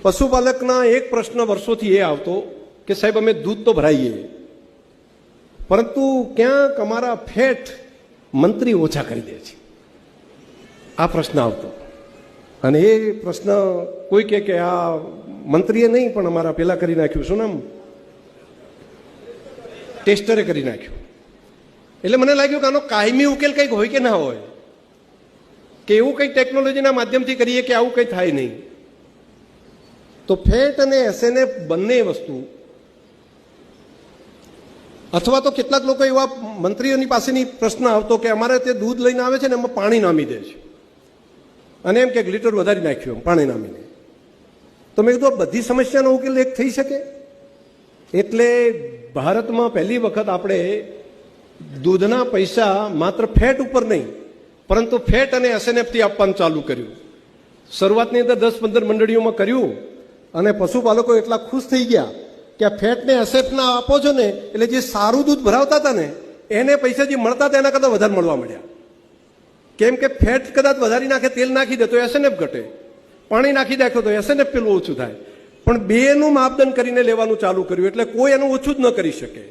પશુપાલકના એક પ્રશ્ન વર્ષોથી એ આવતો કે સાહેબ અમે દૂધ તો ભરાઈએ, પરંતુ ક્યાંક અમારા ફેટ મંત્રી ઓછા કરી દે છે, આ પ્રશ્ન આવતો. અને એ પ્રશ્ન કોઈ કે આ મંત્રીએ નહીં પણ અમારા પેલા કરી નાખ્યું, શું નામ, ટેસ્ટરે કરી નાખ્યું. એટલે મને લાગ્યું કે આનો કાયમી ઉકેલ કંઈક હોય કે ના હોય, કે એવું કંઈક ટેકનોલોજીના માધ્યમથી કરીએ કે આવું કંઈ થાય નહીં. તો ફેટ અને એસએનએફ બંને વસ્તુ, અથવા તો કેટલાક લોકો એવા મંત્રીઓની પાસેની પ્રશ્ન આવતો કે અમારે તે દૂધ લઈને આવે છે ને એમાં પાણી નામી દે છે અને એમ કે લીટર વધારી નાખ્યું પાણી નામીને. તો મેં કીધું બધી સમસ્યાનો ઉકેલ એક થઈ શકે. એટલે ભારતમાં પહેલી વખત આપણે દૂધના પૈસા માત્ર ફેટ ઉપર નહીં પરંતુ ફેટ અને એસએનએફથી આપવાનું ચાલુ કર્યું. શરૂઆતની અંદર 10-15 મંડળીઓમાં કર્યું અને પશુપાલકો એટલા ખુશ થઈ ગયા કે આ ફેટને એસએફના આપો છો ને એટલે જે સારું દૂધ ભરાવતા હતા ને એને પૈસા જે મળતા હતા એના કરતાં વધારે મળવા મળ્યા. કેમ કે ફેટ કદાચ વધારી નાખે, તેલ નાખી દે તો એસએનએફ ઘટે, પાણી નાખી નાખો તો એસએનએફ પેલું ઓછું થાય, પણ બેનું માપદંડ કરીને લેવાનું ચાલુ કર્યું એટલે કોઈ એનું ઓછું જ ન કરી શકે.